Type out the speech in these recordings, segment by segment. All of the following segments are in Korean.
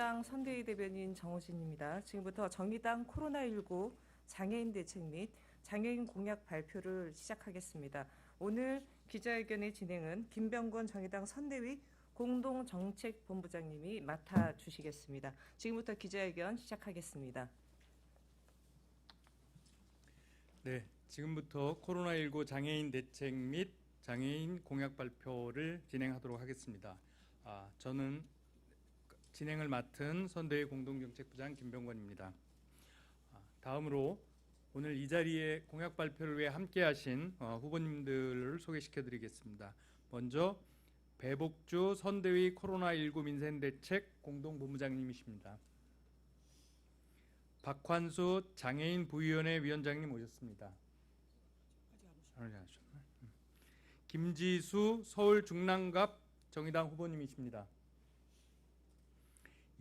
정의당 선대위 대변인 정호진입니다. 지금부터 정의당 코로나19 장애인 대책 및 장애인 공약 발표를 시작하겠습니다. 오늘 기자회견의 진행은 김병권 정의당 선대위 공동정책본부장님이 맡아주시겠습니다. 지금부터 기자회견 시작하겠습니다. 네, 지금부터 코로나19 장애인 대책 및 장애인 공약 발표를 진행하도록 하겠습니다. 저는 진행을 맡은 선대위 공동정책부장 김병권입니다. 다음으로 오늘 이 자리에 공약 발표를 위해 함께하신 후보님들을 소개시켜드리겠습니다. 먼저 배복주 선대위 코로나19 민생대책 공동본부장님이십니다. 박환수 장애인 부위원회 위원장님 오셨습니다. 김지수 서울 중랑갑 정의당 후보님이십니다.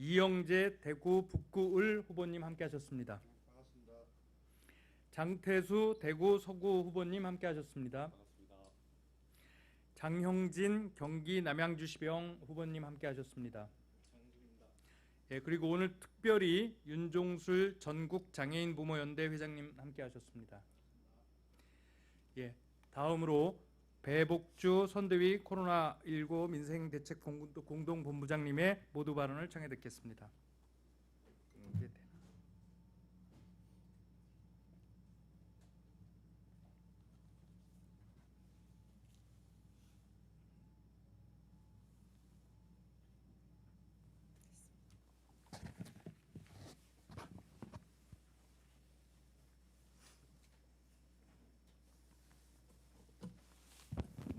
이영재 대구 북구을 후보님 함께하셨습니다. 반갑습니다. 장태수 대구 서구 후보님 함께하셨습니다. 반갑습니다. 장형진 경기 남양주시병 후보님 함께하셨습니다. 장준입니다. 예, 그리고 오늘 특별히 윤종술 전국 장애인 부모연대 회장님 함께하셨습니다. 예, 다음으로 배복주 선대위 코로나19 민생대책 공동본부장님의 모두 발언을 청해 듣겠습니다.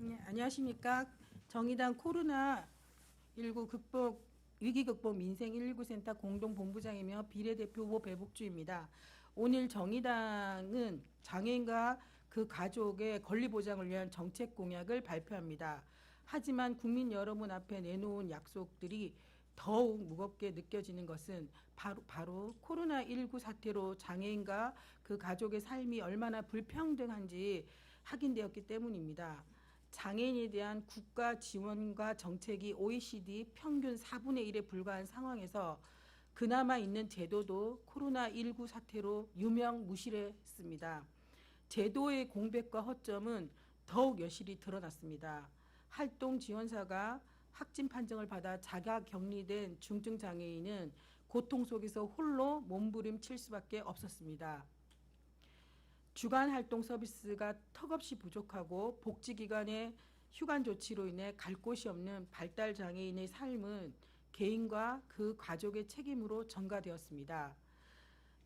네, 안녕하십니까. 정의당 코로나19 위기 극복 민생 119센터 공동본부장이며 비례대표 후보 배복주입니다. 오늘 정의당은 장애인과 그 가족의 권리 보장을 위한 정책 공약을 발표합니다. 하지만 국민 여러분 앞에 내놓은 약속들이 더욱 무겁게 느껴지는 것은 바로 코로나19 사태로 장애인과 그 가족의 삶이 얼마나 불평등한지 확인되었기 때문입니다. 장애인에 대한 국가 지원과 정책이 OECD 평균 4분의 1에 불과한 상황에서 그나마 있는 제도도 코로나19 사태로 유명무실했습니다. 제도의 공백과 허점은 더욱 여실히 드러났습니다. 활동 지원사가 확진 판정을 받아 자가 격리된 중증 장애인은 고통 속에서 홀로 몸부림칠 수밖에 없었습니다. 주간 활동 서비스가 턱없이 부족하고 복지기관의 휴관 조치로 인해 갈 곳이 없는 발달 장애인의 삶은 개인과 그 가족의 책임으로 전가되었습니다.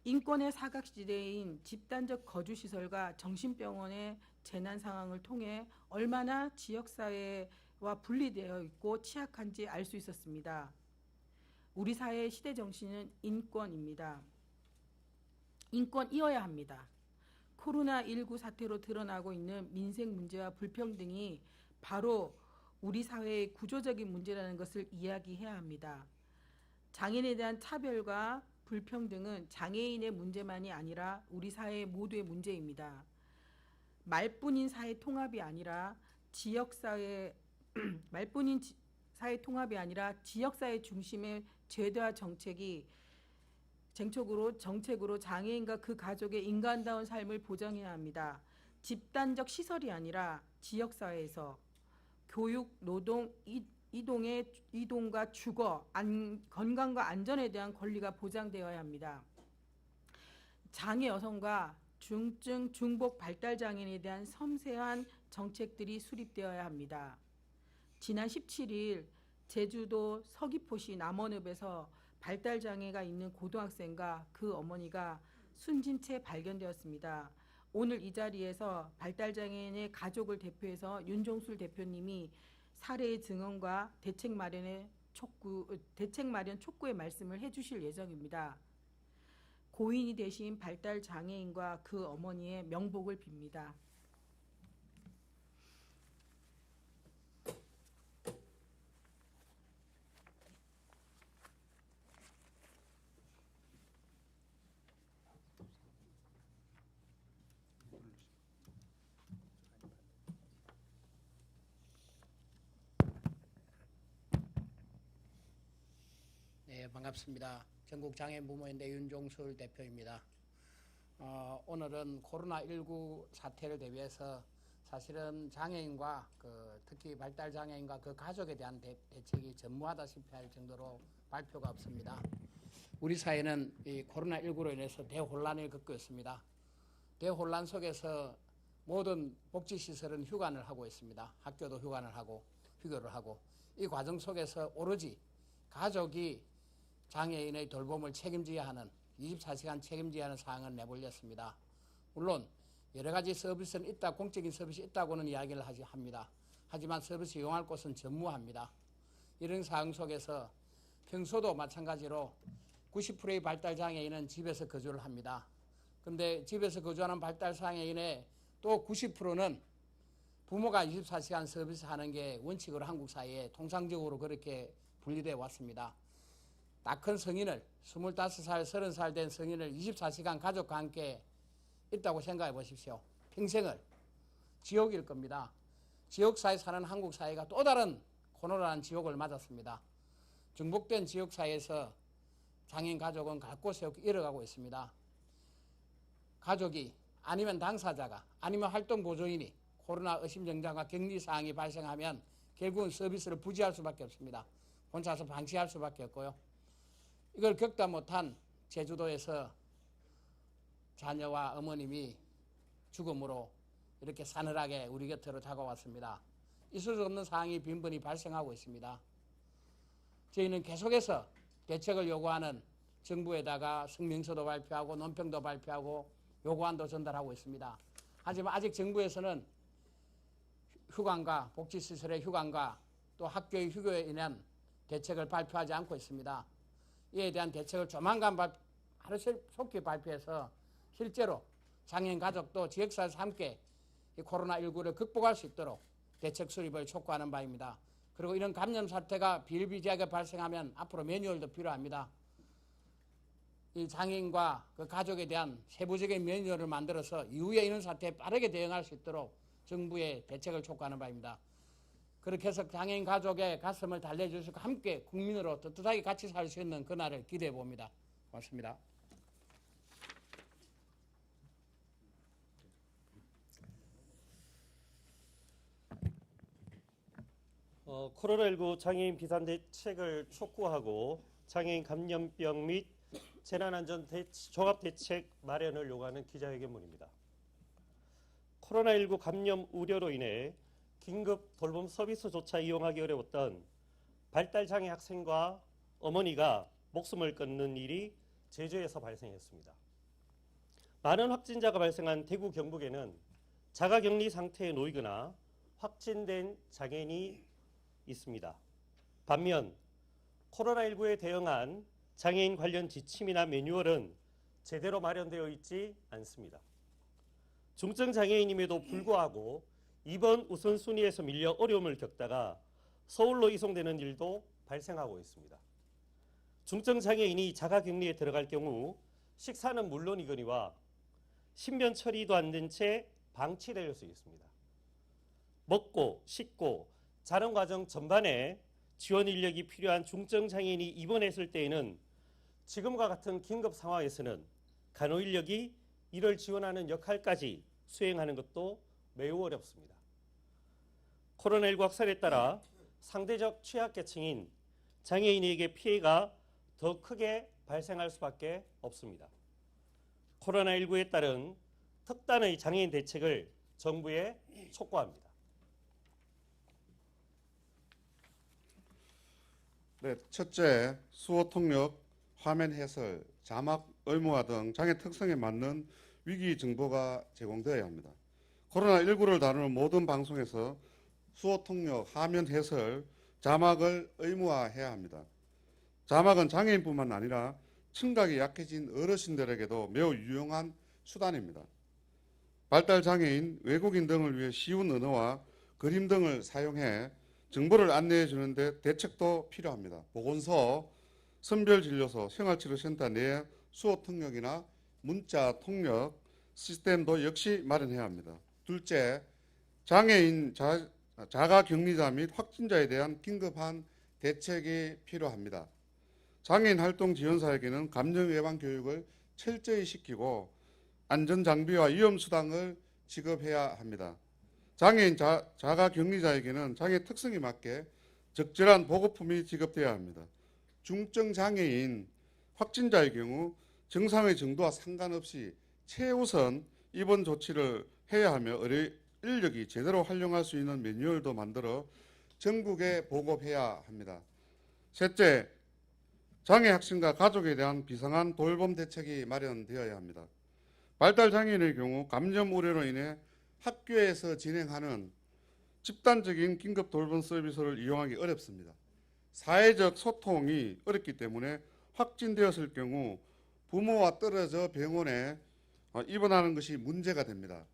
인권의 사각지대인 집단적 거주시설과 정신병원의 재난 상황을 통해 얼마나 지역사회와 분리되어 있고 취약한지 알 수 있었습니다. 우리 사회의 시대 정신은 인권입니다. 인권이어야 합니다. 코로나19 사태로 드러나고 있는 민생 문제와 불평등이 바로 우리 사회의 구조적인 문제라는 것을 이야기해야 합니다. 장애인에 대한 차별과 불평등은 장애인의 문제만이 아니라 우리 사회 모두의 문제입니다. 말뿐인 사회 통합이 아니라 지역사회 중심의 제도와 정책으로 장애인과 그 가족의 인간다운 삶을 보장해야 합니다. 집단적 시설이 아니라 지역사회에서 교육, 노동, 이동과 주거, 건강과 안전에 대한 권리가 보장되어야 합니다. 장애 여성과 중증, 중복 발달 장애인에 대한 섬세한 정책들이 수립되어야 합니다. 지난 17일 제주도 서귀포시 남원읍에서 발달 장애가 있는 고등학생과 그 어머니가 숨진 채 발견되었습니다. 오늘 이 자리에서 발달 장애인의 가족을 대표해서 윤종술 대표님이 사례의 증언과 대책 마련 촉구의 말씀을 해주실 예정입니다. 고인이 되신 발달 장애인과 그 어머니의 명복을 빕니다. 네, 예, 반갑습니다. 전국 장애인 부모연대 윤종술 대표입니다. 오늘은 코로나19 사태를 대비해서 사실은 장애인과 특히 발달 장애인과 그 가족에 대한 대책이 전무하다시피 할 정도로 발표가 없습니다. 우리 사회는 이 코로나19로 인해서 대혼란을 겪고 있습니다. 대혼란 속에서 모든 복지시설은 휴관을 하고 있습니다. 학교도 휴관을 하고 휴교를 하고 이 과정 속에서 오로지 가족이 장애인의 돌봄을 책임져야 하는 24시간 책임져야 하는 사항을 내몰렸습니다. 물론 여러 가지 서비스는 있다, 공적인 서비스 있다고는 이야기를 합니다. 하지만 서비스 이용할 곳은 전무합니다. 이런 상황 속에서 평소도 마찬가지로 90%의 발달 장애인은 집에서 거주를 합니다. 그런데 집에서 거주하는 발달 장애인의 또 90%는 부모가 24시간 서비스하는 게 원칙으로 한국 사회에 통상적으로 그렇게 분리되어 왔습니다. 다 큰 성인을 25살, 30살 된 성인을 24시간 가족과 함께 있다고 생각해 보십시오. 평생을 지옥일 겁니다. 지옥사회 사는 한국 사회가 또 다른 코로나라는 지옥을 맞았습니다. 중복된 지옥사회에서 장애인 가족은 곳곳에 잃어가고 있습니다. 가족이 아니면 당사자가 아니면 활동보조인이 코로나 의심증상과 격리사항이 발생하면 결국은 서비스를 부지할 수밖에 없습니다. 혼자서 방치할 수밖에 없고요. 이걸 겪다 못한 제주도에서 자녀와 어머님이 죽음으로 이렇게 싸늘하게 우리 곁으로 다가왔습니다. 있을 수 없는 상황이 빈번히 발생하고 있습니다. 저희는 계속해서 대책을 요구하는 정부에다가 성명서도 발표하고 논평도 발표하고 요구안도 전달하고 있습니다. 하지만 아직 정부에서는 휴관과 복지시설의 휴관과 또 학교의 휴교에 인한 대책을 발표하지 않고 있습니다. 이에 대한 대책을 조만간 하루 속히 발표해서 실제로 장애인 가족도 지역사회에서 함께 이 코로나19를 극복할 수 있도록 대책 수립을 촉구하는 바입니다. 그리고 이런 감염 사태가 비일비재하게 발생하면 앞으로 매뉴얼도 필요합니다. 이 장애인과 그 가족에 대한 세부적인 매뉴얼을 만들어서 이후에 이런 사태에 빠르게 대응할 수 있도록 정부의 대책을 촉구하는 바입니다. 그렇게 해서 장애인 가족의 가슴을 달래주시고 함께 국민으로 떳떳하게 같이 살 수 있는 그날을 기대해 봅니다. 고맙습니다. 코로나19 장애인 비상대책을 촉구하고 장애인 감염병 및 재난안전 종합대책 마련을 요구하는 기자회견문입니다. 코로나19 감염 우려로 인해 긴급 돌봄 서비스조차 이용하기 어려웠던 발달장애 학생과 어머니가 목숨을 끊는 일이 제주에서 발생했습니다. 많은 확진자가 발생한 대구 경북에는 자가격리 상태에 놓이거나 확진된 장애인이 있습니다. 반면 코로나19에 대응한 장애인 관련 지침이나 매뉴얼은 제대로 마련되어 있지 않습니다. 중증 장애인임에도 불구하고 입원 우선순위에서 밀려 어려움을 겪다가 서울로 이송되는 일도 발생하고 있습니다. 중증 장애인이 자가격리에 들어갈 경우 식사는 물론이거니와 신변 처리도 안 된 채 방치될 수 있습니다. 먹고 씻고 자는 과정 전반에 지원 인력이 필요한 중증 장애인이 입원했을 때에는 지금과 같은 긴급 상황에서는 간호 인력이 이를 지원하는 역할까지 수행하는 것도 매우 어렵습니다. 코로나19 확산에 따라 상대적 취약계층인 장애인에게 피해가 더 크게 발생할 수밖에 없습니다. 코로나19에 따른 특단의 장애인 대책을 정부에 촉구합니다. 네, 첫째, 수어 통역, 화면 해설, 자막 의무화 등 장애 특성에 맞는 위기 정보가 제공되어야 합니다. 코로나19를 다루는 모든 방송에서 수어 통역, 화면 해설, 자막을 의무화해야 합니다. 자막은 장애인뿐만 아니라 청각이 약해진 어르신들에게도 매우 유용한 수단입니다. 발달 장애인, 외국인 등을 위해 쉬운 언어와 그림 등을 사용해 정보를 안내해 주는데 대책도 필요합니다. 보건소, 선별진료소, 생활치료센터 내 수어 통역이나 문자 통역 시스템도 역시 마련해야 합니다. 둘째, 장애인 자가격리자 및 확진자에 대한 긴급한 대책이 필요합니다. 장애인 활동 지원사에게는 감염 예방 교육을 철저히 시키고 안전 장비와 위험 수당을 지급해야 합니다. 장애인 자가 격리자에게는 장애 특성에 맞게 적절한 보급품이 지급돼야 합니다. 중증 장애인 확진자의 경우 증상의 정도와 상관없이 최우선 입원 조치를 해야 하며 의료 인력이 제대로 활용할 수 있는 매뉴얼도 만들어 전국에 보급해야 합니다. 셋째, 장애 학생과 가족에 대한 비상한 돌봄 대책이 마련되어야 합니다. 발달 장애인의 경우 감염 우려로 인해 학교에서 진행하는 집단적인 긴급 돌봄 서비스를 이용하기 어렵습니다. 사회적 소통이 어렵기 때문에 확진되었을 경우 부모와 떨어져 병원에 입원하는 것이 문제가 됩니다.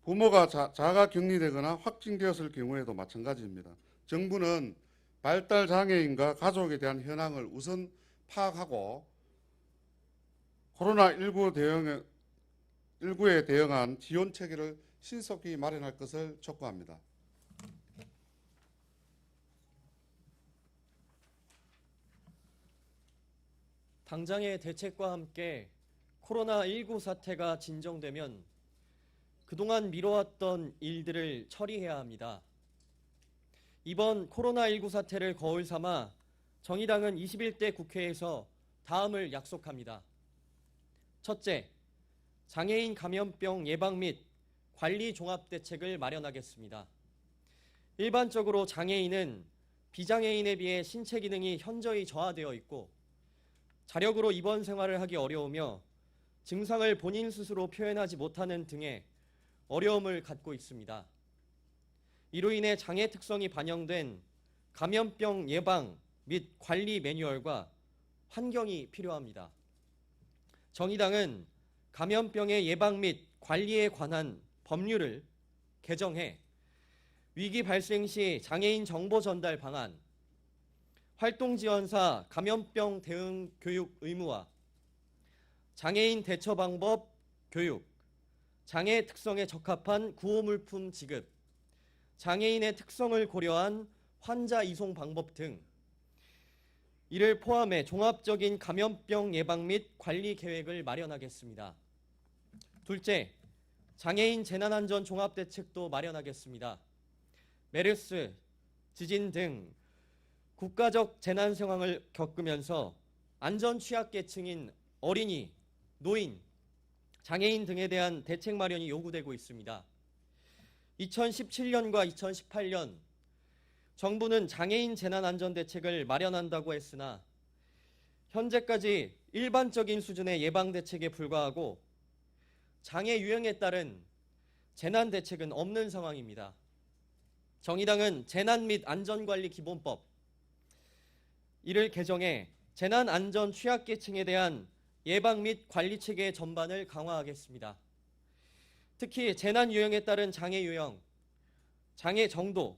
부모가 자가 격리되거나 확진되었을 경우에도 마찬가지입니다. 정부는 발달 장애인과 가족에 대한 현황을 우선 파악하고 코로나19에 대응한 지원 체계를 신속히 마련할 것을 촉구합니다. 당장의 대책과 함께 코로나19 사태가 진정되면 그동안 미뤄왔던 일들을 처리해야 합니다. 이번 코로나19 사태를 거울 삼아 정의당은 21대 국회에서 다음을 약속합니다. 첫째, 장애인 감염병 예방 및 관리 종합대책을 마련하겠습니다. 일반적으로 장애인은 비장애인에 비해 신체 기능이 현저히 저하되어 있고 자력으로 입원 생활을 하기 어려우며 증상을 본인 스스로 표현하지 못하는 등의 어려움을 갖고 있습니다. 이로 인해 장애 특성이 반영된 감염병 예방 및 관리 매뉴얼과 환경이 필요합니다. 정의당은 감염병의 예방 및 관리에 관한 법률을 개정해 위기 발생 시 장애인 정보 전달 방안, 활동지원사 감염병 대응 교육 의무화, 장애인 대처 방법 교육, 장애 특성에 적합한 구호물품 지급, 장애인의 특성을 고려한 환자 이송 방법 등 이를 포함해 종합적인 감염병 예방 및 관리 계획을 마련하겠습니다. 둘째, 장애인 재난안전 종합대책도 마련하겠습니다. 메르스, 지진 등 국가적 재난 상황을 겪으면서 안전 취약계층인 어린이, 노인, 장애인 등에 대한 대책 마련이 요구되고 있습니다. 2017년과 2018년 정부는 장애인 재난안전대책을 마련한다고 했으나 현재까지 일반적인 수준의 예방대책에 불과하고 장애 유형에 따른 재난대책은 없는 상황입니다. 정의당은 재난 및 안전관리 기본법, 이를 개정해 재난안전 취약계층에 대한 예방 및 관리 체계 전반을 강화하겠습니다. 특히 재난 유형에 따른 장애 유형, 장애 정도,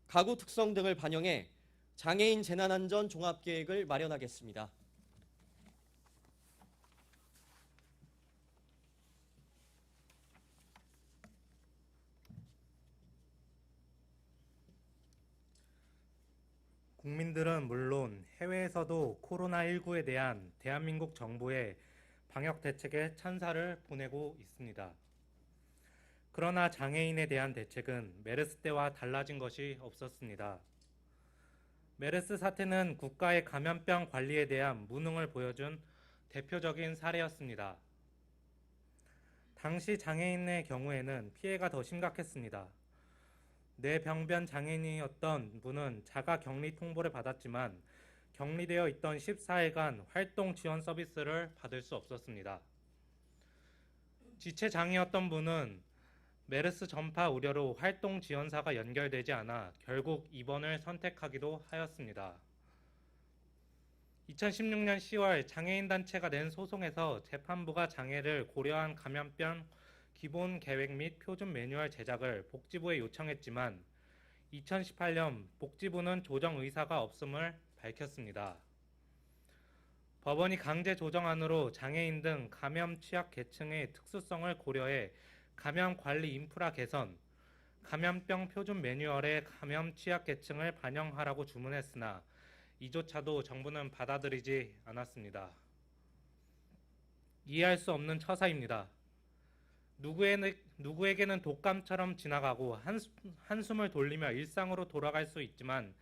가구 특성 등을 반영해 장애인 재난안전 종합계획을 마련하겠습니다. 국민들은 물론 해외에서도 코로나19에 대한 대한민국 정부의 방역 대책에 찬사를 보내고 있습니다. 그러나 장애인에 대한 대책은 메르스 때와 달라진 것이 없었습니다. 메르스 사태는 국가의 감염병 관리에 대한 무능을 보여준 대표적인 사례였습니다. 당시 장애인의 경우에는 피해가 더 심각했습니다. 뇌병변 장애인이었던 분은 자가 격리 통보를 받았지만 격리되어 있던 14일간 활동 지원 서비스를 받을 수 없었습니다. 지체 장애였던 분은 메르스 전파 우려로 활동 지원사가 연결되지 않아 결국 입원을 선택하기도 하였습니다. 2016년 10월 장애인 단체가 낸 소송에서 재판부가 장애를 고려한 감염병 기본 계획 및 표준 매뉴얼 제작을 복지부에 요청했지만 2018년 복지부는 조정 의사가 없음을 밝혔습니다. 법원이 강제 조정안으로 장애인 등 감염 취약 계층의 특수성을 고려해 감염 관리 인프라 개선, 감염병 표준 매뉴얼에 감염 취약 계층을 반영하라고 주문했으나 이조차도 정부는 받아들이지 않았습니다. 이해할 수 없는 처사입니다. 누구에게는 독감처럼 지나가고 한숨을 돌리며 일상으로 돌아갈 수 있지만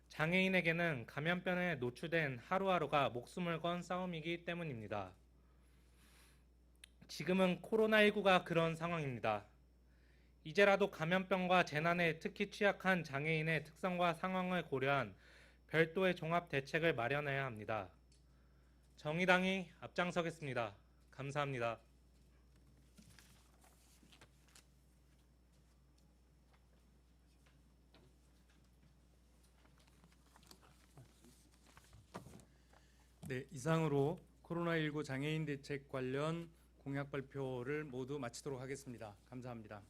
장애인에게는 감염병에 노출된 하루하루가 목숨을 건 싸움이기 때문입니다. 지금은 코로나19가 그런 상황입니다. 이제라도 감염병과 재난에 특히 취약한 장애인의 특성과 상황을 고려한 별도의 종합 대책을 마련해야 합니다. 정의당이 앞장서겠습니다. 감사합니다. 네, 이상으로 코로나19 장애인 대책 관련 공약 발표를 모두 마치도록 하겠습니다. 감사합니다.